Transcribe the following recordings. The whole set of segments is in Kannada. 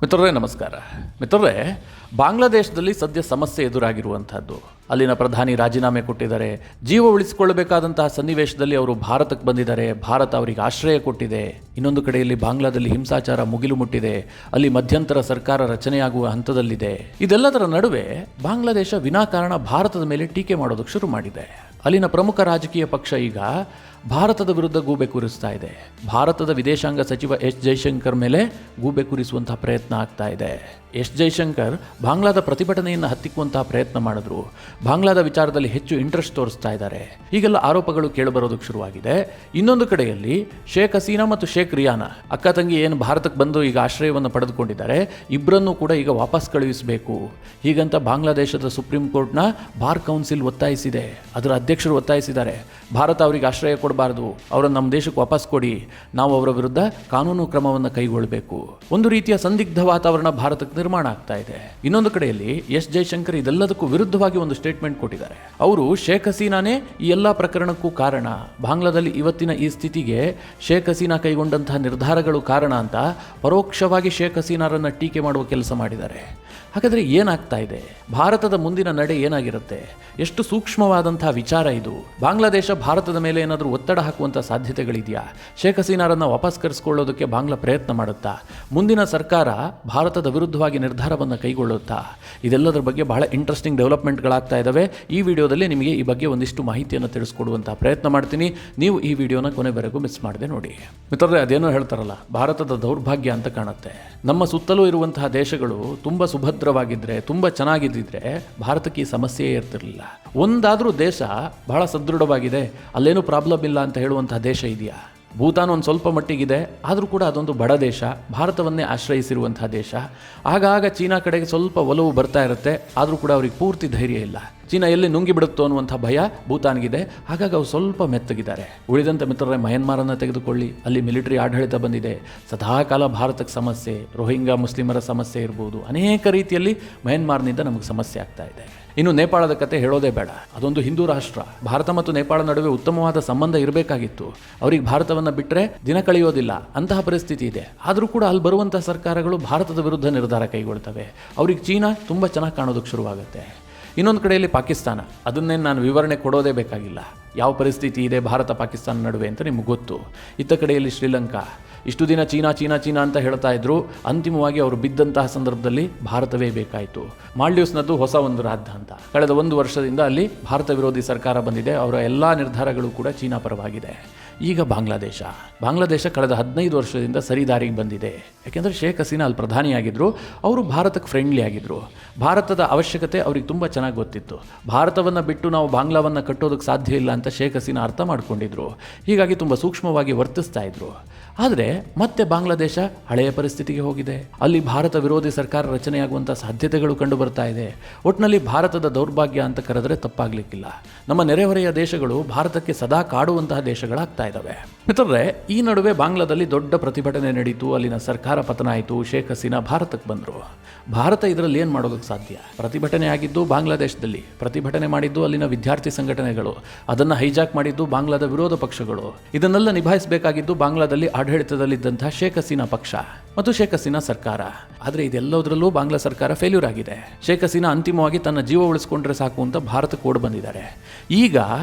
ಮಿತ್ರರೇ ನಮಸ್ಕಾರ. ಮಿತ್ರರೇ, ಬಾಂಗ್ಲಾದೇಶದಲ್ಲಿ ಸದ್ಯ ಸಮಸ್ಯೆ ಎದುರಾಗಿರುವಂಥದ್ದು. ಅಲ್ಲಿನ ಪ್ರಧಾನಿ ರಾಜೀನಾಮೆ ಕೊಟ್ಟಿದ್ದಾರೆ. ಜೀವ ಉಳಿಸಿಕೊಳ್ಳಬೇಕಾದಂತಹ ಸನ್ನಿವೇಶದಲ್ಲಿ ಅವರು ಭಾರತಕ್ಕೆ ಬಂದಿದ್ದಾರೆ. ಭಾರತ ಅವರಿಗೆ ಆಶ್ರಯ ಕೊಟ್ಟಿದೆ. ಇನ್ನೊಂದು ಕಡೆಯಲ್ಲಿ ಬಾಂಗ್ಲಾದಲ್ಲಿ ಹಿಂಸಾಚಾರ ಮುಗಿಲು ಮುಟ್ಟಿದೆ. ಅಲ್ಲಿ ಮಧ್ಯಂತರ ಸರ್ಕಾರ ರಚನೆಯಾಗುವ ಹಂತದಲ್ಲಿದೆ. ಇದೆಲ್ಲದರ ನಡುವೆ ಬಾಂಗ್ಲಾದೇಶ ವಿನಾಕಾರಣ ಭಾರತದ ಮೇಲೆ ಟೀಕೆ ಮಾಡೋದಕ್ಕೆ ಶುರು ಮಾಡಿದೆ. ಅಲ್ಲಿನ ಪ್ರಮುಖ ರಾಜಕೀಯ ಪಕ್ಷ ಈಗ ಭಾರತದ ವಿರುದ್ಧ ಗೂಬೆ ಕೂರಿಸ್ತಾ ಇದೆ. ಭಾರತದ ವಿದೇಶಾಂಗ ಸಚಿವ ಎಸ್ ಜೈಶಂಕರ್ ಮೇಲೆ ಗೂಬೆ ಕೂರಿಸುವಂತಹ ಪ್ರಯತ್ನ ಆಗ್ತಾ ಇದೆ. ಎಸ್ ಜೈಶಂಕರ್ ಬಾಂಗ್ಲಾದ ಪ್ರತಿಭಟನೆಯನ್ನು ಹತ್ತಿಕ್ಕುವಂತಹ ಪ್ರಯತ್ನ ಮಾಡಿದ್ರು. ಬಾಂಗ್ಲಾದ ವಿಚಾರದಲ್ಲಿ ಹೆಚ್ಚು ಇಂಟ್ರೆಸ್ಟ್ ತೋರಿಸ್ತಾ ಇದ್ದಾರೆ. ಹೀಗೆಲ್ಲ ಆರೋಪಗಳು ಕೇಳಿಬರೋದಕ್ಕೆ ಶುರುವಾಗಿದೆ. ಇನ್ನೊಂದು ಕಡೆಯಲ್ಲಿ ಶೇಖ್ ಹಸೀನಾ ಮತ್ತು ಶೇಖ್ ರಿಯಾನಾ ಅಕ್ಕ ತಂಗಿ ಏನು ಭಾರತಕ್ಕೆ ಬಂದು ಈಗ ಆಶ್ರಯವನ್ನು ಪಡೆದುಕೊಂಡಿದ್ದಾರೆ, ಇಬ್ಬರನ್ನೂ ಕೂಡ ಈಗ ವಾಪಸ್ ಕಳುಹಿಸಬೇಕು ಹೀಗಂತ ಬಾಂಗ್ಲಾದೇಶದ ಸುಪ್ರೀಂ ಕೋರ್ಟ್ನ ಬಾರ್ ಕೌನ್ಸಿಲ್ ಒತ್ತಾಯಿಸಿದೆ. ಅದರ ಅಧ್ಯಕ್ಷರು ಒತ್ತಾಯಿಸಿದ್ದಾರೆ, ಭಾರತ ಅವರಿಗೆ ಆಶ್ರಯ ಕೊಡಬಾರದು, ಅವರನ್ನು ನಮ್ಮ ದೇಶಕ್ಕೆ ವಾಪಸ್ ಕೊಡಿ, ನಾವು ಅವರ ವಿರುದ್ಧ ಕಾನೂನು ಕ್ರಮವನ್ನು ಕೈಗೊಳ್ಳಬೇಕು. ಒಂದು ರೀತಿಯ ಸಂದಿಗ್ಧ ವಾತಾವರಣ ಭಾರತಕ್ಕೆ ನಿರ್ಮಾಣ ಆಗ್ತಾ ಇದೆ. ಇನ್ನೊಂದು ಕಡೆಯಲ್ಲಿ ಎಸ್ ಜೈಶಂಕರ್ ಇದೆಲ್ಲದಕ್ಕೂ ವಿರುದ್ಧವಾಗಿ ಒಂದು ಸ್ಟೇಟ್ಮೆಂಟ್ ಕೊಟ್ಟಿದ್ದಾರೆ. ಅವರು ಶೇಖ್ ಹಸೀನಾನೇ ಈ ಎಲ್ಲ ಪ್ರಕರಣಕ್ಕೂ ಕಾರಣ, ಬಾಂಗ್ಲಾದಲ್ಲಿ ಇವತ್ತಿನ ಈ ಸ್ಥಿತಿಗೆ ಶೇಖ್ ಹಸೀನಾ ಕೈಗೊಂಡಂತಹ ನಿರ್ಧಾರಗಳು ಕಾರಣ ಅಂತ ಪರೋಕ್ಷವಾಗಿ ಶೇಖ್ ಹಸೀನಾರನ್ನ ಟೀಕೆ ಮಾಡುವ ಕೆಲಸ ಮಾಡಿದ್ದಾರೆ. ಹಾಗಾದರೆ ಏನಾಗ್ತಾ ಇದೆ? ಭಾರತದ ಮುಂದಿನ ನಡೆ ಏನಾಗಿರುತ್ತೆ? ಎಷ್ಟು ಸೂಕ್ಷ್ಮವಾದಂತಹ ವಿಚಾರ ಇದು. ಬಾಂಗ್ಲಾದೇಶ ಭಾರತದ ಮೇಲೆ ಏನಾದರೂ ಒತ್ತಡ ಹಾಕುವಂಥ ಸಾಧ್ಯತೆಗಳಿದೆಯಾ? ಶೇಖ್ ಹಸೀನಾರನ್ನು ವಾಪಸ್ ಕರೆಸ್ಕೊಳ್ಳೋದಕ್ಕೆ ಬಾಂಗ್ಲಾ ಪ್ರಯತ್ನ ಮಾಡುತ್ತಾ? ಮುಂದಿನ ಸರ್ಕಾರ ಭಾರತದ ವಿರುದ್ಧವಾಗಿ ನಿರ್ಧಾರವನ್ನು ಕೈಗೊಳ್ಳುತ್ತಾ? ಇದೆಲ್ಲದರ ಬಗ್ಗೆ ಬಹಳ ಇಂಟ್ರೆಸ್ಟಿಂಗ್ ಡೆವಲಪ್ಮೆಂಟ್ಗಳಾಗ್ತಾ ಇದ್ದಾವೆ. ಈ ವಿಡಿಯೋದಲ್ಲಿ ನಿಮಗೆ ಈ ಬಗ್ಗೆ ಒಂದಿಷ್ಟು ಮಾಹಿತಿಯನ್ನು ತಿಳಿಸ್ಕೊಡುವಂಥ ಪ್ರಯತ್ನ ಮಾಡ್ತೀನಿ. ನೀವು ಈ ವಿಡಿಯೋನ ಕೊನೆವರೆಗೂ ಮಿಸ್ ಮಾಡದೆ ನೋಡಿ. ಮಿತ್ರರೇ, ಅದೇನೋ ಹೇಳ್ತಾರಲ್ಲ, ಭಾರತದ ದೌರ್ಭಾಗ್ಯ ಅಂತ ಕಾಣುತ್ತೆ. ನಮ್ಮ ಸುತ್ತಲೂ ಇರುವಂತಹ ದೇಶಗಳು ತುಂಬ ಸುಭದ್ರವಾಗಿದ್ದರೆ, ತುಂಬ ಚೆನ್ನಾಗಿದ್ದಿದ್ರೆ ಭಾರತಕ್ಕೆ ಈ ಸಮಸ್ಯೆಯೇ ಇರ್ತಿರಲಿಲ್ಲ. ಒಂದಾದರೂ ದೇಶ ಬಹಳ ಸದೃಢವಾಗಿದೆ, ಅಲ್ಲೇನೂ ಪ್ರಾಬ್ಲಮ್ ಇಲ್ಲ ಅಂತ ಹೇಳುವಂತಹ ದೇಶ ಇದೆಯಾ? ಭೂತಾನ್ ಒಂದು ಸ್ವಲ್ಪ ಮಟ್ಟಿಗಿದೆ, ಆದರೂ ಕೂಡ ಅದೊಂದು ಬಡ ದೇಶ, ಭಾರತವನ್ನೇ ಆಶ್ರಯಿಸಿರುವಂತಹ ದೇಶ. ಆಗಾಗ ಚೀನಾ ಕಡೆಗೆ ಸ್ವಲ್ಪ ಒಲವು ಬರ್ತಾ ಇರುತ್ತೆ, ಆದರೂ ಕೂಡ ಅವ್ರಿಗೆ ಪೂರ್ತಿ ಧೈರ್ಯ ಇಲ್ಲ. ಚೀನಾ ಎಲ್ಲಿ ನುಂಗಿ ಬಿಡುತ್ತೋ ಅನ್ನುವಂಥ ಭಯ ಭೂತಾನ್ಗಿದೆ. ಹಾಗಾಗಿ ಅವ್ರು ಸ್ವಲ್ಪ ಮೆತ್ತಗಿದ್ದಾರೆ. ಉಳಿದಂಥ ಮಿತ್ರರೇ, ಮಯನ್ಮಾರನ್ನು ತೆಗೆದುಕೊಳ್ಳಿ, ಅಲ್ಲಿ ಮಿಲಿಟರಿ ಆಡಳಿತ ಬಂದಿದೆ. ಸದಾಕಾಲ ಭಾರತಕ್ಕೆ ಸಮಸ್ಯೆ, ರೋಹಿಂಗ್ಯಾ ಮುಸ್ಲಿಮರ ಸಮಸ್ಯೆ ಇರ್ಬೋದು, ಅನೇಕ ರೀತಿಯಲ್ಲಿ ಮಯನ್ಮಾರ್ನಿಂದ ನಮಗೆ ಸಮಸ್ಯೆ ಆಗ್ತಾ ಇದೆ. ಇನ್ನು ನೇಪಾಳದ ಕತೆ ಹೇಳೋದೇ ಬೇಡ. ಅದೊಂದು ಹಿಂದೂ ರಾಷ್ಟ್ರ. ಭಾರತ ಮತ್ತು ನೇಪಾಳ ನಡುವೆ ಉತ್ತಮವಾದ ಸಂಬಂಧ ಇರಬೇಕಾಗಿತ್ತು. ಅವ್ರಿಗೆ ಭಾರತವನ್ನು ಬಿಟ್ಟರೆ ದಿನ ಕಳೆಯೋದಿಲ್ಲ, ಅಂತಹ ಪರಿಸ್ಥಿತಿ ಇದೆ. ಆದರೂ ಕೂಡ ಅಲ್ಲಿ ಬರುವಂಥ ಸರ್ಕಾರಗಳು ಭಾರತದ ವಿರುದ್ಧ ನಿರ್ಧಾರ ಕೈಗೊಳ್ತವೆ. ಅವ್ರಿಗೆ ಚೀನಾ ತುಂಬ ಚೆನ್ನಾಗಿ ಕಾಣೋದಕ್ಕೆ ಶುರುವಾಗುತ್ತೆ. ಇನ್ನೊಂದು ಕಡೆಯಲ್ಲಿ ಪಾಕಿಸ್ತಾನ, ಅದನ್ನೇನು ನಾನು ವಿವರಣೆ ಕೊಡೋದೇ ಬೇಕಾಗಿಲ್ಲ. ಯಾವ ಪರಿಸ್ಥಿತಿ ಇದೆ ಭಾರತ ಪಾಕಿಸ್ತಾನ ನಡುವೆ ಅಂತ ನಿಮಗೆ ಗೊತ್ತು. ಇತ್ತ ಕಡೆಯಲ್ಲಿ ಶ್ರೀಲಂಕಾ, ಇಷ್ಟು ದಿನ ಚೀನಾ ಚೀನಾ ಚೀನಾ ಅಂತ ಹೇಳ್ತಾ ಇದ್ರು. ಅಂತಿಮವಾಗಿ ಅವರು ಬಿದ್ದಂತಹ ಸಂದರ್ಭದಲ್ಲಿ ಭಾರತವೇ ಬೇಕಾಯಿತು. ಮಾಲ್ಡೀವ್ಸ್ನದ್ದು ಹೊಸ ಒಂದು ರಾಜಧಾಂತ. ಕಳೆದ 1 ವರ್ಷದಿಂದ ಅಲ್ಲಿ ಭಾರತ ವಿರೋಧಿ ಸರ್ಕಾರ ಬಂದಿದೆ. ಅವರ ಎಲ್ಲ ನಿರ್ಧಾರಗಳು ಕೂಡ ಚೀನಾ ಪರವಾಗಿದೆ. ಈಗ ಬಾಂಗ್ಲಾದೇಶ ಕಳೆದ 15 ವರ್ಷದಿಂದ ಸರಿದಾರಿಗೆ ಬಂದಿದೆ. ಯಾಕೆಂದರೆ ಶೇಖ್ ಹಸೀನಾ ಅಲ್ಲಿ ಪ್ರಧಾನಿಯಾಗಿದ್ದರು. ಅವರು ಭಾರತಕ್ಕೆ ಫ್ರೆಂಡ್ಲಿ ಆಗಿದ್ದರು. ಭಾರತದ ಅವಶ್ಯಕತೆ ಅವ್ರಿಗೆ ತುಂಬ ಚೆನ್ನಾಗಿ ಗೊತ್ತಿತ್ತು. ಭಾರತವನ್ನು ಬಿಟ್ಟು ನಾವು ಬಾಂಗ್ಲಾವನ್ನು ಕಟ್ಟೋದಕ್ಕೆ ಸಾಧ್ಯ ಇಲ್ಲ ಅಂತ ಶೇಖ್ ಹಸೀನಾ ಅರ್ಥ ಮಾಡ್ಕೊಂಡಿದ್ರು. ಹೀಗಾಗಿ ತುಂಬ ಸೂಕ್ಷ್ಮವಾಗಿ ವರ್ತಿಸ್ತಾ ಇದ್ರು. ಆದರೆ ಮತ್ತೆ ಬಾಂಗ್ಲಾದೇಶ ಹಳೆಯ ಪರಿಸ್ಥಿತಿಗೆ ಹೋಗಿದೆ. ಅಲ್ಲಿ ಭಾರತ ವಿರೋಧಿ ಸರ್ಕಾರ ರಚನೆಯಾಗುವಂಥ ಸಾಧ್ಯತೆಗಳು ಕಂಡು ಬರ್ತಾ ಇದೆ. ಒಟ್ಟಿನಲ್ಲಿ ಭಾರತದ ದೌರ್ಭಾಗ್ಯ ಅಂತ ಕರೆದರೆ ತಪ್ಪಾಗಲಿಕ್ಕಿಲ್ಲ. ನಮ್ಮ ನೆರೆಹೊರೆಯ ದೇಶಗಳು ಭಾರತಕ್ಕೆ ಸದಾ ಕಾಡುವಂತಹ ದೇಶಗಳಾಗ್ತಾ ಇದ್ದಾವೆ. ಮಿತ್ರರೇ, ಈ ನಡುವೆ ಬಾಂಗ್ಲಾದಲ್ಲಿ ದೊಡ್ಡ ಪ್ರತಿಭಟನೆ ನಡೀತು. ಅಲ್ಲಿನ ಸರ್ಕಾರ ಪತನ ಆಯಿತು. ಶೇಖ್ ಹಸೀನಾ ಭಾರತಕ್ಕೆ ಬಂದರು. ಭಾರತ ಇದರಲ್ಲಿ ಏನು ಮಾಡೋದಕ್ಕೆ ಸಾಧ್ಯ? ಪ್ರತಿಭಟನೆ ಆಗಿದ್ದು ಬಾಂಗ್ಲಾದೇಶದಲ್ಲಿ, ಪ್ರತಿಭಟನೆ ಮಾಡಿದ್ದು ಅಲ್ಲಿನ ವಿದ್ಯಾರ್ಥಿ ಸಂಘಟನೆಗಳು, ಅದನ್ನು ಹೈಜಾಕ್ ಮಾಡಿದ್ದು ಬಾಂಗ್ಲಾದ ವಿರೋಧ ಪಕ್ಷಗಳು. ಇದನ್ನೆಲ್ಲ ನಿಭಾಯಿಸಬೇಕಾಗಿದ್ದು ಬಾಂಗ್ಲಾದಲ್ಲಿ ಆಡಳಿತದಲ್ಲಿದ್ದಂತಹ ಶೇಖ್ ಹಸೀನಾ ಪಕ್ಷ ಮತ್ತು ಶೇಖ್ ಹಸೀನಾ ಸರ್ಕಾರ. ಆದರೆ ಇದೆಲ್ಲದರಲ್ಲೂ ಬಾಂಗ್ಲಾ ಸರ್ಕಾರ ಫೇಲ್ಯೂರ್ ಆಗಿದೆ. ಶೇಖ್ ಹಸೀನಾ ಅಂತಿಮವಾಗಿ ತನ್ನ ಜೀವ ಉಳಿಸ್ಕೊಂಡ್ರೆ ಸಾಕು ಅಂತ ಭಾರತಕ್ಕೆ ಓಡಿ ಬಂದಿದ್ದಾರೆ. ಈಗ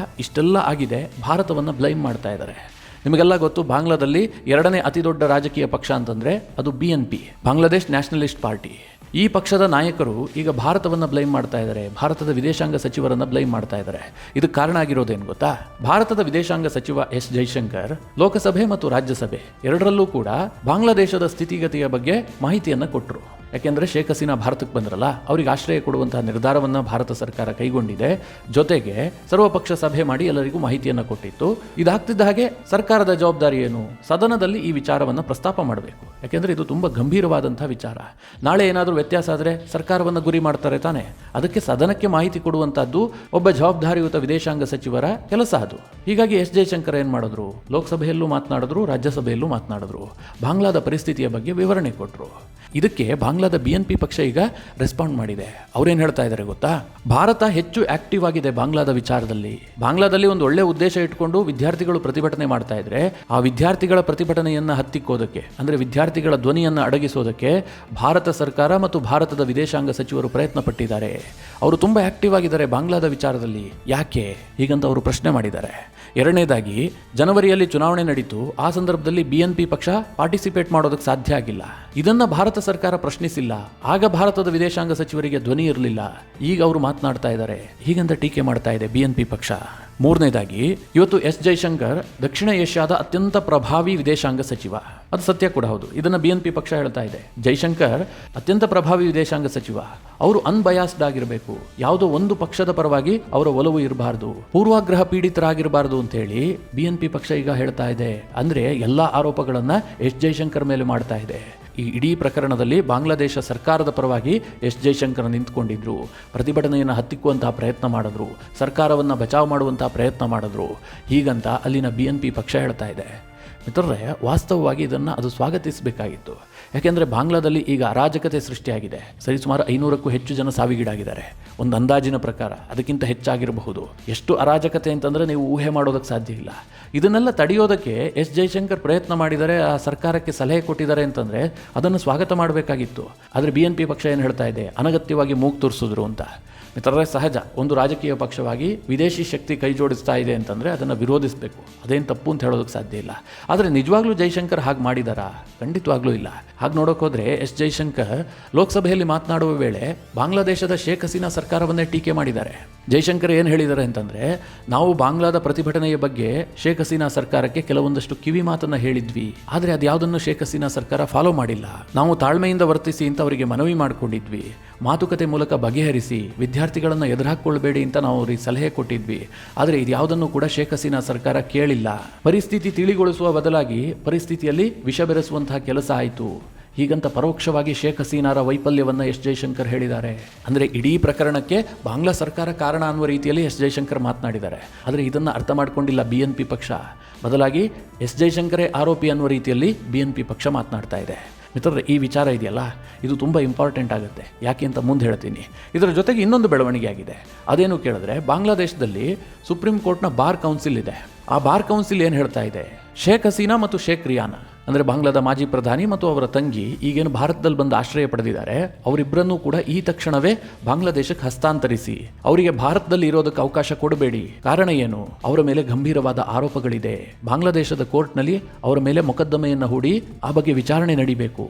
ಇಷ್ಟೆಲ್ಲ ಆಗಿದೆ, ಭಾರತವನ್ನು ಬ್ಲೈಮ್ ಮಾಡ್ತಾ ಇದ್ದಾರೆ. ನಿಮಗೆಲ್ಲ ಗೊತ್ತು, ಬಾಂಗ್ಲಾದಲ್ಲಿ 2ನೇ ಅತಿ ದೊಡ್ಡ ರಾಜಕೀಯ ಪಕ್ಷ ಅಂತಂದರೆ ಅದು BNP, ಬಾಂಗ್ಲಾದೇಶ್ ನ್ಯಾಷನಲಿಸ್ಟ್ ಪಾರ್ಟಿ. ಈ ಪಕ್ಷದ ನಾಯಕರು ಈಗ ಭಾರತವನ್ನು ಬ್ಲೈಮ್ ಮಾಡ್ತಾ ಇದ್ದಾರೆ. ಭಾರತದ ವಿದೇಶಾಂಗ ಸಚಿವರನ್ನು ಬ್ಲೈಮ್ ಮಾಡ್ತಾ ಇದ್ದಾರೆ. ಇದಕ್ಕೆ ಕಾರಣ ಆಗಿರೋದೇನು ಗೊತ್ತಾ? ಭಾರತದ ವಿದೇಶಾಂಗ ಸಚಿವ ಎಸ್ ಜೈಶಂಕರ್ ಲೋಕಸಭೆ ಮತ್ತು ರಾಜ್ಯಸಭೆ ಎರಡರಲ್ಲೂ ಕೂಡ ಬಾಂಗ್ಲಾದೇಶದ ಸ್ಥಿತಿಗತಿಯ ಬಗ್ಗೆ ಮಾಹಿತಿಯನ್ನು ಕೊಟ್ಟರು. ಯಾಕೆಂದರೆ ಶೇಖ್ ಹಸೀನಾ ಭಾರತಕ್ಕೆ ಬಂದ್ರಲ್ಲ, ಅವರಿಗೆ ಆಶ್ರಯ ಕೊಡುವಂತಹ ನಿರ್ಧಾರವನ್ನು ಭಾರತ ಸರ್ಕಾರ ಕೈಗೊಂಡಿದೆ. ಜೊತೆಗೆ ಸರ್ವಪಕ್ಷ ಸಭೆ ಮಾಡಿ ಎಲ್ಲರಿಗೂ ಮಾಹಿತಿಯನ್ನು ಕೊಟ್ಟಿತ್ತು. ಇದಾಗ್ತಿದ್ದ ಹಾಗೆ ಸರ್ಕಾರದ ಜವಾಬ್ದಾರಿ ಏನು? ಸದನದಲ್ಲಿ ಈ ವಿಚಾರವನ್ನು ಪ್ರಸ್ತಾಪ ಮಾಡಬೇಕು. ಯಾಕೆಂದರೆ ಇದು ತುಂಬ ಗಂಭೀರವಾದಂಥ ವಿಚಾರ. ನಾಳೆ ಏನಾದರೂ ವ್ಯತ್ಯಾಸ ಆದರೆ ಸರ್ಕಾರವನ್ನು ಗುರಿ ಮಾಡ್ತಾರೆ ತಾನೆ. ಅದಕ್ಕೆ ಸದನಕ್ಕೆ ಮಾಹಿತಿ ಕೊಡುವಂಥದ್ದು ಒಬ್ಬ ಜವಾಬ್ದಾರಿಯುತ ವಿದೇಶಾಂಗ ಸಚಿವರ ಕೆಲಸ ಅದು. ಹೀಗಾಗಿ ಎಸ್ ಜೈಶಂಕರ್ ಏನು ಮಾಡಿದ್ರು? ಲೋಕಸಭೆಯಲ್ಲೂ ಮಾತನಾಡಿದ್ರು, ರಾಜ್ಯಸಭೆಯಲ್ಲೂ ಮಾತನಾಡಿದ್ರು. ಬಾಂಗ್ಲಾದ ಪರಿಸ್ಥಿತಿಯ ಬಗ್ಗೆ ವಿವರಣೆ ಕೊಟ್ಟರು. ಇದಕ್ಕೆ ಬಾಂಗ್ಲಾದ BNP ಪಕ್ಷ ಈಗ ರೆಸ್ಪಾಂಡ್ ಮಾಡಿದೆ. ಅವ್ರೇನು ಹೇಳ್ತಾ ಇದ್ದಾರೆ ಗೊತ್ತಾ? ಭಾರತ ಹೆಚ್ಚು ಆಕ್ಟಿವ್ ಆಗಿದೆ ಬಾಂಗ್ಲಾದ ವಿಚಾರದಲ್ಲಿ. ಬಾಂಗ್ಲಾದಲ್ಲಿ ಒಂದು ಒಳ್ಳೆ ಉದ್ದೇಶ ಇಟ್ಕೊಂಡು ವಿದ್ಯಾರ್ಥಿಗಳು ಪ್ರತಿಭಟನೆ ಮಾಡ್ತಾ ಇದ್ರೆ ಆ ವಿದ್ಯಾರ್ಥಿಗಳ ಪ್ರತಿಭಟನೆಯನ್ನು ಹತ್ತಿಕ್ಕೋದಕ್ಕೆ, ಅಂದರೆ ವಿದ್ಯಾರ್ಥಿಗಳ ಧ್ವನಿಯನ್ನು ಅಡಗಿಸೋದಕ್ಕೆ ಭಾರತ ಸರ್ಕಾರ ಮತ್ತು ಭಾರತದ ವಿದೇಶಾಂಗ ಸಚಿವರು ಪ್ರಯತ್ನ ಪಟ್ಟಿದ್ದಾರೆ. ಅವರು ತುಂಬ ಆಕ್ಟಿವ್ ಆಗಿದ್ದಾರೆ ಬಾಂಗ್ಲಾದ ವಿಚಾರದಲ್ಲಿ. ಯಾಕೆ ಹೀಗಂತ ಅವರು ಪ್ರಶ್ನೆ ಮಾಡಿದ್ದಾರೆ. ಎರಡನೇದಾಗಿ, ಜನವರಿಯಲ್ಲಿ ಚುನಾವಣೆ ನಡೀತು. ಆ ಸಂದರ್ಭದಲ್ಲಿ BNP ಪಕ್ಷ ಪಾರ್ಟಿಸಿಪೇಟ್ ಮಾಡೋದಕ್ಕೆ ಸಾಧ್ಯ ಆಗಿಲ್ಲ. ಇದನ್ನ ಭಾರತ ಸರ್ಕಾರ ಪ್ರಶ್ನಿಸಿಲ್ಲ. ಆಗ ಭಾರತದ ವಿದೇಶಾಂಗ ಸಚಿವರಿಗೆ ಧ್ವನಿ ಇರಲಿಲ್ಲ. ಈಗ ಅವರು ಮಾತನಾಡ್ತಾ ಇದ್ದಾರೆ. ಹೀಗಂತ ಟೀಕೆ ಮಾಡ್ತಾ ಇದೆ BNP ಪಕ್ಷ. ಮೂರನೇದಾಗಿ, ಇವತ್ತು ಎಸ್ ಜೈಶಂಕರ್ ದಕ್ಷಿಣ ಏಷ್ಯಾದ ಅತ್ಯಂತ ಪ್ರಭಾವಿ ವಿದೇಶಾಂಗ ಸಚಿವ. ಅದು ಸತ್ಯ ಕೂಡ ಹೌದು. ಇದನ್ನ BNP ಪಕ್ಷ ಹೇಳ್ತಾ ಇದೆ. ಜೈಶಂಕರ್ ಅತ್ಯಂತ ಪ್ರಭಾವಿ ವಿದೇಶಾಂಗ ಸಚಿವ. ಅವರು ಅನ್ಬಯಾಸ್ಡ್ ಆಗಿರಬೇಕು. ಯಾವುದೋ ಒಂದು ಪಕ್ಷದ ಪರವಾಗಿ ಅವರ ಒಲವು ಇರಬಾರ್ದು, ಪೂರ್ವಾಗ್ರಹ ಪೀಡಿತರಾಗಿರಬಾರ್ದು ಅಂತ ಹೇಳಿ BNP ಪಕ್ಷ ಈಗ ಹೇಳ್ತಾ ಇದೆ. ಅಂದ್ರೆ ಎಲ್ಲಾ ಆರೋಪಗಳನ್ನ ಎಸ್ ಜೈಶಂಕರ್ ಮೇಲೆ ಮಾಡ್ತಾ ಇದೆ. ಈ ಇಡೀ ಪ್ರಕರಣದಲ್ಲಿ ಬಾಂಗ್ಲಾದೇಶ ಸರ್ಕಾರದ ಪರವಾಗಿ ಎಸ್ ಜೈಶಂಕರ್ ನಿಂತ್ಕೊಂಡಿದ್ರು. ಪ್ರತಿಭಟನೆಯನ್ನು ಹತ್ತಿಕ್ಕುವಂತಹ ಪ್ರಯತ್ನ ಮಾಡಿದ್ರು. ಸರ್ಕಾರವನ್ನು ಬಚಾವ್ ಮಾಡುವಂತಹ ಪ್ರಯತ್ನ ಮಾಡಿದ್ರು. ಹೀಗಂತ ಅಲ್ಲಿನ BNP ಪಕ್ಷ ಹೇಳ್ತಾ ಇದೆ. ಮಿತ್ರರೇ, ವಾಸ್ತವವಾಗಿ ಇದನ್ನು ಅದು ಸ್ವಾಗತಿಸಬೇಕಾಗಿತ್ತು. ಯಾಕೆಂದರೆ ಬಾಂಗ್ಲಾದಲ್ಲಿ ಈಗ ಅರಾಜಕತೆ ಸೃಷ್ಟಿಯಾಗಿದೆ. ಸರಿಸುಮಾರು 500ಕ್ಕೂ ಹೆಚ್ಚು ಜನ ಸಾವಿಗೀಡಾಗಿದ್ದಾರೆ ಒಂದು ಅಂದಾಜಿನ ಪ್ರಕಾರ. ಅದಕ್ಕಿಂತ ಹೆಚ್ಚಾಗಿರಬಹುದು. ಎಷ್ಟು ಅರಾಜಕತೆ ಅಂತಂದರೆ ನೀವು ಊಹೆ ಮಾಡೋದಕ್ಕೆ ಸಾಧ್ಯ ಇಲ್ಲ. ಇದನ್ನೆಲ್ಲ ತಡೆಯೋದಕ್ಕೆ ಎಸ್ ಜೈಶಂಕರ್ ಪ್ರಯತ್ನ ಮಾಡಿದರೆ, ಆ ಸರ್ಕಾರಕ್ಕೆ ಸಲಹೆ ಕೊಟ್ಟಿದ್ದಾರೆ ಅಂತಂದರೆ ಅದನ್ನು ಸ್ವಾಗತ ಮಾಡಬೇಕಾಗಿತ್ತು. ಆದರೆ BNP ಪಕ್ಷ ಏನು ಹೇಳ್ತಾ ಇದೆ? ಅನಗತ್ಯವಾಗಿ ಮೂಗು ತೋರಿಸಿದ್ರು ಅಂತ. ಮಿತ್ರರೇ, ಸಹಜ, ಒಂದು ರಾಜಕೀಯ ಪಕ್ಷವಾಗಿ ವಿದೇಶಿ ಶಕ್ತಿ ಕೈ ಜೋಡಿಸ್ತಾ ಇದೆ ಅಂತಂದರೆ ಅದನ್ನು ವಿರೋಧಿಸಬೇಕು. ಅದೇನು ತಪ್ಪು ಅಂತ ಹೇಳೋದಕ್ಕೆ ಸಾಧ್ಯ ಇಲ್ಲ. ಆದರೆ ನಿಜವಾಗ್ಲೂ ಜೈಶಂಕರ್ ಹಾಗೆ ಮಾಡಿದಾರಾ? ಖಂಡಿತವಾಗ್ಲೂ ಇಲ್ಲ. ಹಾಗೆ ನೋಡೋಕೆ ಹೋದರೆ ಎಸ್ ಜೈಶಂಕರ್ ಲೋಕಸಭೆಯಲ್ಲಿ ಮಾತನಾಡುವ ವೇಳೆ ಬಾಂಗ್ಲಾದೇಶದ ಶೇಖ್ ಹಸೀನಾ ಸರ್ಕಾರವನ್ನೇ ಟೀಕೆ ಮಾಡಿದ್ದಾರೆ. ಜೈಶಂಕರ್ ಏನು ಹೇಳಿದ್ದಾರೆ ಅಂತಂದರೆ, ನಾವು ಬಾಂಗ್ಲಾದ ಪ್ರತಿಭಟನೆಯ ಬಗ್ಗೆ ಶೇಖ್ ಹಸೀನಾ ಸರ್ಕಾರಕ್ಕೆ ಕೆಲವೊಂದಷ್ಟು ಕಿವಿ ಮಾತನ್ನು ಹೇಳಿದ್ವಿ. ಆದರೆ ಅದು ಯಾವುದನ್ನು ಶೇಖ್ ಹಸೀನಾ ಸರ್ಕಾರ ಫಾಲೋ ಮಾಡಿಲ್ಲ. ನಾವು ತಾಳ್ಮೆಯಿಂದ ವರ್ತಿಸಿ ಅಂತ ಅವರಿಗೆ ಮನವಿ ಮಾಡಿಕೊಂಡಿದ್ವಿ. ಮಾತುಕತೆ ಮೂಲಕ ಬಗೆಹರಿಸಿ, ವಿದ್ಯಾರ್ಥಿಗಳನ್ನು ಎದುರಾಕೊಳ್ಳಬೇಡಿ ಅಂತ ನಾವು ಅವರಿಗೆ ಸಲಹೆ ಕೊಟ್ಟಿದ್ವಿ. ಆದರೆ ಇದು ಯಾವುದನ್ನು ಕೂಡ ಶೇಖ್ ಹಸೀನಾ ಸರ್ಕಾರ ಕೇಳಿಲ್ಲ. ಪರಿಸ್ಥಿತಿ ತಿಳಿಗೊಳಿಸುವ ಬದಲಾಗಿ ಪರಿಸ್ಥಿತಿಯಲ್ಲಿ ವಿಷ ಬೆರೆಸುವಂತಹ ಕೆಲಸ ಆಯಿತು. ಹೀಗಂತ ಪರೋಕ್ಷವಾಗಿ ಶೇಖ್ ಹಸೀನಾರ ವೈಫಲ್ಯವನ್ನು ಎಸ್ ಜೈಶಂಕರ್ ಹೇಳಿದ್ದಾರೆ. ಅಂದರೆ ಇಡೀ ಪ್ರಕರಣಕ್ಕೆ ಬಾಂಗ್ಲಾ ಸರ್ಕಾರ ಕಾರಣ ಅನ್ನುವ ರೀತಿಯಲ್ಲಿ ಎಸ್ ಜೈಶಂಕರ್ ಮಾತನಾಡಿದ್ದಾರೆ. ಆದರೆ ಇದನ್ನು ಅರ್ಥ ಮಾಡಿಕೊಂಡಿಲ್ಲ BNP ಪಕ್ಷ. ಬದಲಾಗಿ ಎಸ್ ಜೈಶಂಕರೇ ಆರೋಪಿ ಅನ್ನುವ ರೀತಿಯಲ್ಲಿ BNP ಪಕ್ಷ ಮಾತನಾಡ್ತಾ ಇದೆ. ಮಿತ್ರರೇ, ಈ ವಿಚಾರ ಇದೆಯಲ್ಲ, ಇದು ತುಂಬ ಇಂಪಾರ್ಟೆಂಟ್ ಆಗುತ್ತೆ. ಯಾಕೆ ಅಂತ ಮುಂದೆ ಹೇಳ್ತೀನಿ. ಇದರ ಜೊತೆಗೆ ಇನ್ನೊಂದು ಬೆಳವಣಿಗೆ ಆಗಿದೆ. ಅದೇನು ಕೇಳಿದ್ರೆ, ಬಾಂಗ್ಲಾದೇಶದಲ್ಲಿ ಸುಪ್ರೀಂ ಕೋರ್ಟ್ನ ಬಾರ್ ಕೌನ್ಸಿಲ್ ಇದೆ. ಆ ಬಾರ್ ಕೌನ್ಸಿಲ್ ಏನು ಹೇಳ್ತಾ ಇದೆ? ಶೇಖ್ ಹಸೀನಾ ಮತ್ತು ಶೇಖ್ ರಿಯಾನಾ, ಅಂದರೆ ಬಾಂಗ್ಲಾದ ಮಾಜಿ ಪ್ರಧಾನಿ ಮತ್ತು ಅವರ ತಂಗಿ ಈಗೇನು ಭಾರತದಲ್ಲಿ ಬಂದು ಆಶ್ರಯ ಪಡೆದಿದ್ದಾರೆ, ಅವರಿಬ್ಬರನ್ನೂ ಕೂಡ ಈ ತಕ್ಷಣವೇ ಬಾಂಗ್ಲಾದೇಶಕ್ಕೆ ಹಸ್ತಾಂತರಿಸಿ, ಅವರಿಗೆ ಭಾರತದಲ್ಲಿ ಇರೋದಕ್ಕೆ ಅವಕಾಶ ಕೊಡಬೇಡಿ. ಕಾರಣ ಏನು? ಅವರ ಮೇಲೆ ಗಂಭೀರವಾದ ಆರೋಪಗಳಿದೆ. ಬಾಂಗ್ಲಾದೇಶದ ಕೋರ್ಟ್ನಲ್ಲಿ ಅವರ ಮೇಲೆ ಮೊಕದ್ದಮೆಯನ್ನು ಹೂಡಿ ಆ ಬಗ್ಗೆ ವಿಚಾರಣೆ ನಡೀಬೇಕು.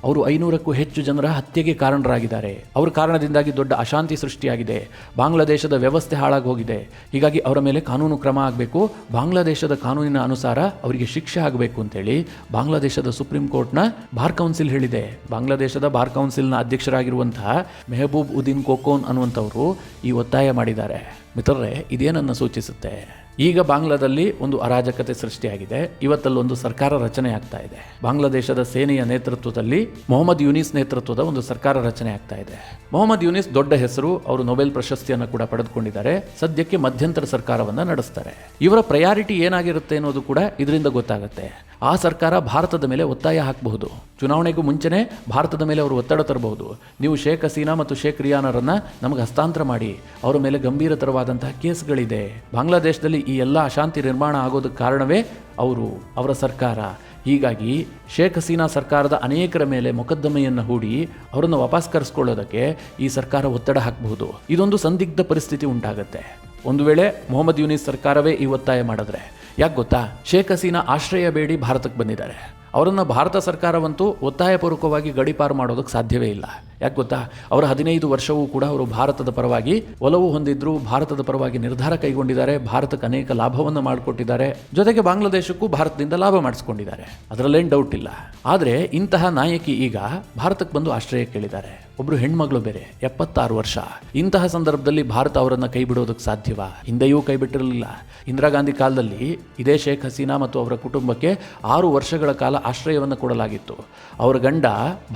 ಅವರು 500ಕ್ಕೂ ಹೆಚ್ಚು ಜನರ ಹತ್ಯೆಗೆ ಕಾರಣರಾಗಿದ್ದಾರೆ. ಅವರ ಕಾರಣದಿಂದಾಗಿ ದೊಡ್ಡ ಅಶಾಂತಿ ಸೃಷ್ಟಿಯಾಗಿದೆ. ಬಾಂಗ್ಲಾದೇಶದ ವ್ಯವಸ್ಥೆ ಹಾಳಾಗಿ ಹೋಗಿದೆ. ಹೀಗಾಗಿ ಅವರ ಮೇಲೆ ಕಾನೂನು ಕ್ರಮ ಆಗಬೇಕು. ಬಾಂಗ್ಲಾದೇಶದ ಕಾನೂನಿನ ಅನುಸಾರ ಅವರಿಗೆ ಶಿಕ್ಷೆ ಆಗಬೇಕು ಅಂತೇಳಿ ಬಾಂಗ್ಲಾದೇಶದ ಸುಪ್ರೀಂ ಕೋರ್ಟ್ನ ಬಾರ್ ಕೌನ್ಸಿಲ್ ಹೇಳಿದೆ. ಬಾಂಗ್ಲಾದೇಶದ ಬಾರ್ ಕೌನ್ಸಿಲ್ನ ಅಧ್ಯಕ್ಷರಾಗಿರುವಂತಹ ಮೆಹಬೂಬ್ ಉದ್ದೀನ್ ಕೊಕೋನ್ ಅನ್ನುವಂಥವರು ಈ ಒತ್ತಾಯ ಮಾಡಿದ್ದಾರೆ. ಮಿತ್ರರೇ, ಇದೇನನ್ನು ಸೂಚಿಸುತ್ತೆ? ಈಗ ಬಾಂಗ್ಲಾದಲ್ಲಿ ಒಂದು ಅರಾಜಕತೆ ಸೃಷ್ಟಿಯಾಗಿದೆ. ಇವತ್ತಲ್ಲೊಂದು ಸರ್ಕಾರ ರಚನೆ ಆಗ್ತಾ ಇದೆ. ಬಾಂಗ್ಲಾದೇಶದ ಸೇನೆಯ ನೇತೃತ್ವದಲ್ಲಿ ಮೊಹಮ್ಮದ್ ಯೂನಿಸ್ ನೇತೃತ್ವದ ಒಂದು ಸರ್ಕಾರ ರಚನೆ ಆಗ್ತಾ ಇದೆ. ಮೊಹಮ್ಮದ್ ಯೂನಿಸ್ ದೊಡ್ಡ ಹೆಸರು. ಅವರು ನೊಬೆಲ್ ಪ್ರಶಸ್ತಿಯನ್ನು ಕೂಡ ಪಡೆದುಕೊಂಡಿದ್ದಾರೆ. ಸದ್ಯಕ್ಕೆ ಮಧ್ಯಂತರ ಸರ್ಕಾರವನ್ನು ನಡೆಸ್ತಾರೆ. ಇವರ ಪ್ರಯಾರಿಟಿ ಏನಾಗಿರುತ್ತೆ ಅನ್ನೋದು ಕೂಡ ಇದರಿಂದ ಗೊತ್ತಾಗುತ್ತೆ. ಆ ಸರ್ಕಾರ ಭಾರತದ ಮೇಲೆ ಒತ್ತಾಯ ಹಾಕಬಹುದು. ಚುನಾವಣೆಗೂ ಮುಂಚೆನೇ ಭಾರತದ ಮೇಲೆ ಅವರು ಒತ್ತಡ ತರಬಹುದು. ನೀವು ಶೇಖ್ ಹಸೀನಾ ಮತ್ತು ಶೇಖ್ ರಿಯಾನರನ್ನು ನಮಗೆ ಹಸ್ತಾಂತರ ಮಾಡಿ. ಅವರ ಮೇಲೆ ಗಂಭೀರತರವಾದಂತಹ ಕೇಸ್ಗಳಿದೆ. ಬಾಂಗ್ಲಾದೇಶದಲ್ಲಿ ಈ ಎಲ್ಲ ಅಶಾಂತಿ ನಿರ್ಮಾಣ ಆಗೋದಕ್ಕೆ ಕಾರಣವೇ ಅವರ ಸರ್ಕಾರ. ಹೀಗಾಗಿ ಶೇಖ್ ಹಸೀನಾ ಸರ್ಕಾರದ ಅನೇಕರ ಮೇಲೆ ಮೊಕದ್ದಮೆಯನ್ನು ಹೂಡಿ ಅವರನ್ನು ವಾಪಸ್ ಕರೆಸ್ಕೊಳ್ಳೋದಕ್ಕೆ ಈ ಸರ್ಕಾರ ಒತ್ತಡ ಹಾಕಬಹುದು. ಇದೊಂದು ಸಂದಿಗ್ಧ ಪರಿಸ್ಥಿತಿ ಉಂಟಾಗುತ್ತೆ. ಒಂದು ವೇಳೆ ಮೊಹಮ್ಮದ್ ಯೂನಿಸ್ ಸರ್ಕಾರವೇ ಈ ಒತ್ತಾಯ ಮಾಡಿದ್ರೆ. ಯಾಕೆ ಗೊತ್ತಾ? ಶೇಖ್ ಹಸೀನಾ ಆಶ್ರಯ ಬೇಡಿ ಭಾರತಕ್ಕೆ ಬಂದಿದ್ದಾರೆ. ಅವರನ್ನು ಭಾರತ ಸರ್ಕಾರವಂತೂ ಒತ್ತಾಯಪೂರ್ವಕವಾಗಿ ಗಡೀಪಾರು ಮಾಡೋದಕ್ಕೆ ಸಾಧ್ಯವೇ ಇಲ್ಲ. ಯಾಕೆ ಗೊತ್ತಾ? ಅವರ 15 ವರ್ಷವೂ ಕೂಡ ಅವರು ಭಾರತದ ಪರವಾಗಿ ಒಲವು ಹೊಂದಿದ್ರು. ಭಾರತದ ಪರವಾಗಿ ನಿರ್ಧಾರ ಕೈಗೊಂಡಿದ್ದಾರೆ. ಭಾರತಕ್ಕೆ ಅನೇಕ ಲಾಭವನ್ನು ಮಾಡಿಕೊಟ್ಟಿದ್ದಾರೆ. ಜೊತೆಗೆ ಬಾಂಗ್ಲಾದೇಶಕ್ಕೂ ಭಾರತದಿಂದ ಲಾಭ ಮಾಡಿಸ್ಕೊಂಡಿದ್ದಾರೆ. ಅದರಲ್ಲೇನು ಡೌಟ್ ಇಲ್ಲ. ಆದರೆ ಇಂತಹ ನಾಯಕಿ ಈಗ ಭಾರತಕ್ಕೆ ಬಂದು ಆಶ್ರಯ ಕೇಳಿದ್ದಾರೆ. ಒಬ್ಬರು ಹೆಣ್ಮಗಳು ಬೇರೆ, 76 ವರ್ಷ. ಇಂತಹ ಸಂದರ್ಭದಲ್ಲಿ ಭಾರತ ಅವರನ್ನು ಕೈ ಬಿಡೋದಕ್ಕೆ ಸಾಧ್ಯವಾ? ಹಿಂದೆಯೂ ಕೈ ಬಿಟ್ಟಿರಲಿಲ್ಲ. ಇಂದಿರಾ ಗಾಂಧಿ ಕಾಲದಲ್ಲಿ ಇದೇ ಶೇಖ್ ಹಸೀನಾ ಮತ್ತು ಅವರ ಕುಟುಂಬಕ್ಕೆ 6 ವರ್ಷಗಳ ಕಾಲ ಆಶ್ರಯವನ್ನು ಕೊಡಲಾಗಿತ್ತು. ಅವರ ಗಂಡ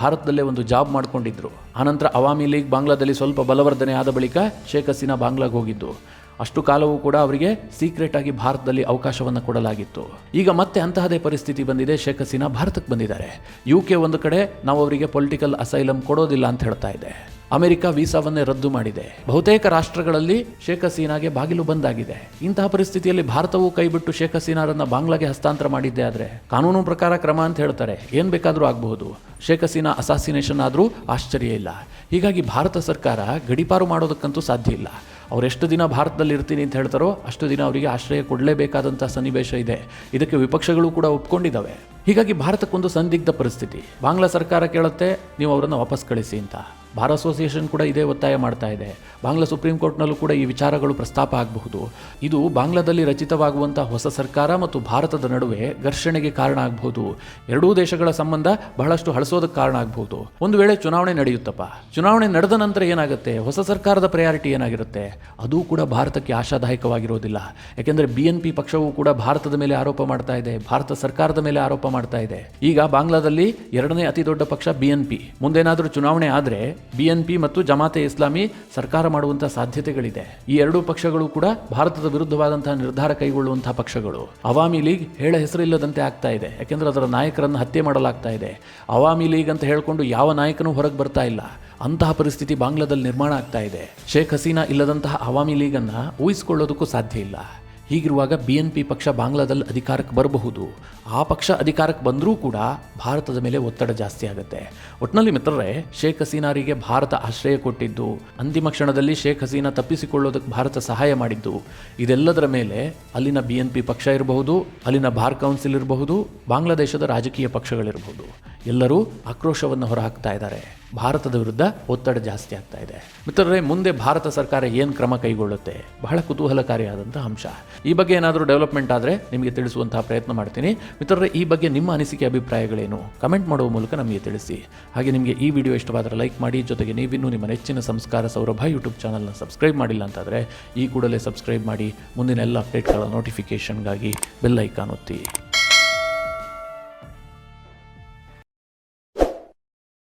ಭಾರತದಲ್ಲೇ ಒಂದು ಜಾಬ್ ಮಾಡ್ಕೊಂಡಿದ್ರು. ಆನಂತರ ಅವಾಮಿ ಲೀಗ್ ಬಾಂಗ್ಲಾದಲ್ಲಿ ಸ್ವಲ್ಪ ಬಲವರ್ಧನೆ ಆದ ಬಳಿಕ ಶೇಖ್ ಹಸೀನಾ ಬಾಂಗ್ಲಾಗೆ ಹೋಗಿದ್ದು. ಅಷ್ಟು ಕಾಲವೂ ಕೂಡ ಅವರಿಗೆ ಸೀಕ್ರೆಟ್ ಆಗಿ ಭಾರತದಲ್ಲಿ ಅವಕಾಶವನ್ನು ಕೊಡಲಾಗಿತ್ತು. ಈಗ ಮತ್ತೆ ಅಂತಹದೇ ಪರಿಸ್ಥಿತಿ ಬಂದಿದೆ. ಶೇಖ್ ಹಸೀನಾ ಭಾರತಕ್ಕೆ ಬಂದಿದ್ದಾರೆ. UK ಒಂದು ಕಡೆ ನಾವು ಅವರಿಗೆ ಪೊಲಿಟಿಕಲ್ ಅಸೈಲಮ್ ಕೊಡೋದಿಲ್ಲ ಅಂತ ಹೇಳ್ತಾ ಇದೆ. ಅಮೆರಿಕ ವೀಸಾವನ್ನೇ ರದ್ದು ಮಾಡಿದೆ. ಬಹುತೇಕ ರಾಷ್ಟ್ರಗಳಲ್ಲಿ ಶೇಖ್ ಹಸೀನಾಗೆ ಬಾಗಿಲು ಬಂದಾಗಿದೆ. ಇಂತಹ ಪರಿಸ್ಥಿತಿಯಲ್ಲಿ ಭಾರತವು ಕೈಬಿಟ್ಟು ಶೇಖ್ ಹಸೀನಾರನ್ನ ಬಾಂಗ್ಲಾಗೆ ಹಸ್ತಾಂತರ ಮಾಡಿದ್ದೆ ಆದರೆ ಕಾನೂನು ಪ್ರಕಾರ ಕ್ರಮ ಅಂತ ಹೇಳ್ತಾರೆ, ಏನು ಬೇಕಾದರೂ ಆಗಬಹುದು. ಶೇಖ್ ಹಸೀನಾ ಅಸಾಸಿನೇಷನ್ ಆದರೂ ಆಶ್ಚರ್ಯ ಇಲ್ಲ. ಹೀಗಾಗಿ ಭಾರತ ಸರ್ಕಾರ ಗಡೀಪಾರು ಮಾಡೋದಕ್ಕಂತೂ ಸಾಧ್ಯ ಇಲ್ಲ. ಅವರೆಷ್ಟು ದಿನ ಭಾರತದಲ್ಲಿ ಇರ್ತೀನಿ ಅಂತ ಹೇಳ್ತಾರೋ ಅಷ್ಟು ದಿನ ಅವರಿಗೆ ಆಶ್ರಯ ಕೊಡಲೇಬೇಕಾದಂಥ ಸನ್ನಿವೇಶ ಇದೆ. ಇದಕ್ಕೆ ವಿಪಕ್ಷಗಳು ಕೂಡ ಒಪ್ಕೊಂಡಿದ್ದಾವೆ. ಹೀಗಾಗಿ ಭಾರತಕ್ಕೊಂದು ಸಂದಿಗ್ಧ ಪರಿಸ್ಥಿತಿ. ಬಾಂಗ್ಲಾ ಸರ್ಕಾರ ಕೇಳುತ್ತೆ ನೀವು ಅವರನ್ನು ವಾಪಸ್ ಕಳಿಸಿ ಅಂತ. ಬಾರ್ ಅಸೋಸಿಯೇಷನ್ ಕೂಡ ಇದೇ ಒತ್ತಾಯ ಮಾಡ್ತಾ ಇದೆ. ಬಾಂಗ್ಲಾ ಸುಪ್ರೀಂ ಕೋರ್ಟ್ನಲ್ಲೂ ಕೂಡ ಈ ವಿಚಾರಗಳು ಪ್ರಸ್ತಾಪ ಆಗಬಹುದು. ಇದು ಬಾಂಗ್ಲಾದಲ್ಲಿ ರಚಿತವಾಗುವಂಥ ಹೊಸ ಸರ್ಕಾರ ಮತ್ತು ಭಾರತದ ನಡುವೆ ಘರ್ಷಣೆಗೆ ಕಾರಣ ಆಗಬಹುದು. ಎರಡೂ ದೇಶಗಳ ಸಂಬಂಧ ಬಹಳಷ್ಟು ಹಳಸೋದಕ್ಕೆ ಕಾರಣ ಆಗಬಹುದು. ಒಂದು ವೇಳೆ ಚುನಾವಣೆ ನಡೆಯುತ್ತಪ್ಪ, ಚುನಾವಣೆ ನಡೆದ ನಂತರ ಏನಾಗುತ್ತೆ, ಹೊಸ ಸರ್ಕಾರದ ಪ್ರಯಾರಿಟಿ ಏನಾಗಿರುತ್ತೆ, ಅದು ಕೂಡ ಭಾರತಕ್ಕೆ ಆಶಾದಾಯಕವಾಗಿರೋದಿಲ್ಲ. ಯಾಕೆಂದರೆ BNP ಪಕ್ಷವೂ ಕೂಡ ಭಾರತದ ಮೇಲೆ ಆರೋಪ ಮಾಡ್ತಾ ಇದೆ, ಭಾರತ ಸರ್ಕಾರದ ಮೇಲೆ ಆರೋಪ ಮಾಡ್ತಾ ಇದೆ. ಈಗ ಬಾಂಗ್ಲಾದಲ್ಲಿ ಎರಡನೇ ಅತಿ ದೊಡ್ಡ ಪಕ್ಷ BNP. ಮುಂದೇನಾದರೂ ಚುನಾವಣೆ ಆದರೆ BNP ಮತ್ತು ಜಮಾತೆ ಇಸ್ಲಾಮಿ ಸರ್ಕಾರ ಮಾಡುವಂತಹ ಸಾಧ್ಯತೆಗಳಿದೆ. ಈ ಎರಡೂ ಪಕ್ಷಗಳು ಕೂಡ ಭಾರತದ ವಿರುದ್ಧವಾದಂತಹ ನಿರ್ಧಾರ ಕೈಗೊಳ್ಳುವಂತಹ ಪಕ್ಷಗಳು. ಅವಾಮಿ ಲೀಗ್ ಹೇಳ ಹೆಸರಿಲ್ಲದಂತೆ ಆಗ್ತಾ ಇದೆ. ಯಾಕೆಂದ್ರೆ ಅದರ ನಾಯಕರನ್ನು ಹತ್ಯೆ ಮಾಡಲಾಗ್ತಾ ಇದೆ. ಅವಾಮಿ ಲೀಗ್ ಅಂತ ಹೇಳಿಕೊಂಡು ಯಾವ ನಾಯಕನೂ ಹೊರಗೆ ಬರ್ತಾ ಇಲ್ಲ. ಅಂತಹ ಪರಿಸ್ಥಿತಿ ಬಾಂಗ್ಲಾದಲ್ಲಿ ನಿರ್ಮಾಣ ಆಗ್ತಾ ಇದೆ. ಶೇಖ್ ಹಸೀನಾ ಇಲ್ಲದಂತಹ ಅವಾಮಿ ಲೀಗನ್ನು ಊಹಿಸಿಕೊಳ್ಳೋದಕ್ಕೂ ಸಾಧ್ಯ ಇಲ್ಲ. ಹೀಗಿರುವಾಗ BNP ಪಕ್ಷ ಬಾಂಗ್ಲಾದಲ್ಲಿ ಅಧಿಕಾರಕ್ಕೆ ಬರಬಹುದು. ಆ ಪಕ್ಷ ಅಧಿಕಾರಕ್ಕೆ ಬಂದರೂ ಕೂಡ ಭಾರತದ ಮೇಲೆ ಒತ್ತಡ ಜಾಸ್ತಿ ಆಗುತ್ತೆ. ಒಟ್ಟಿನಲ್ಲಿ ಮಿತ್ರರೇ, ಶೇಖ್ ಹಸೀನಾರಿಗೆ ಭಾರತ ಆಶ್ರಯ ಕೊಟ್ಟಿದ್ದು, ಅಂತಿಮ ಕ್ಷಣದಲ್ಲಿ ಶೇಖ್ ಹಸೀನಾ ತಪ್ಪಿಸಿಕೊಳ್ಳೋದಕ್ಕೆ ಭಾರತ ಸಹಾಯ ಮಾಡಿದ್ದು, ಇದೆಲ್ಲದರ ಮೇಲೆ ಅಲ್ಲಿನ BNP ಪಕ್ಷ ಇರಬಹುದು, ಅಲ್ಲಿನ ಬಾರ್ ಕೌನ್ಸಿಲ್ ಇರಬಹುದು, ಬಾಂಗ್ಲಾದೇಶದ ರಾಜಕೀಯ ಪಕ್ಷಗಳಿರಬಹುದು, ಎಲ್ಲರೂ ಆಕ್ರೋಶವನ್ನು ಹೊರಹಾಕ್ತಾ ಇದ್ದಾರೆ. ಭಾರತದ ವಿರುದ್ಧ ಒತ್ತಡ ಜಾಸ್ತಿ ಆಗ್ತಾ ಇದೆ. ಮಿತ್ರರೇ, ಮುಂದೆ ಭಾರತ ಸರ್ಕಾರ ಏನು ಕ್ರಮ ಕೈಗೊಳ್ಳುತ್ತೆ, ಬಹಳ ಕುತೂಹಲಕಾರಿಯಾದಂಥ ಅಂಶ. ಈ ಬಗ್ಗೆ ಏನಾದರೂ ಡೆವಲಪ್ಮೆಂಟ್ ಆದರೆ ನಿಮಗೆ ತಿಳಿಸುವಂತಹ ಪ್ರಯತ್ನ ಮಾಡ್ತೀನಿ. ಮಿತ್ರರೇ, ಈ ಬಗ್ಗೆ ನಿಮ್ಮ ಅನಿಸಿಕೆ ಅಭಿಪ್ರಾಯಗಳೇನು ಕಮೆಂಟ್ ಮಾಡುವ ಮೂಲಕ ನಮಗೆ ತಿಳಿಸಿ. ಹಾಗೆ ನಿಮಗೆ ಈ ವಿಡಿಯೋ ಇಷ್ಟವಾದರೆ ಲೈಕ್ ಮಾಡಿ. ಜೊತೆಗೆ ನೀವಿನ್ನೂ ನಿಮ್ಮ ನೆಚ್ಚಿನ ಸಂಸ್ಕಾರ ಸೌರಭ ಯೂಟ್ಯೂಬ್ ಚಾನಲ್ನ ಸಬ್ಸ್ಕ್ರೈಬ್ ಮಾಡಿಲ್ಲ ಅಂತಾದರೆ ಈ ಕೂಡಲೇ ಸಬ್ಸ್ಕ್ರೈಬ್ ಮಾಡಿ. ಮುಂದಿನ ಎಲ್ಲ ಅಪ್ಡೇಟ್ಗಳ ನೋಟಿಫಿಕೇಷನ್ಗಾಗಿ ಬೆಲ್ ಐಕಾನ್ ಒತ್ತಿ.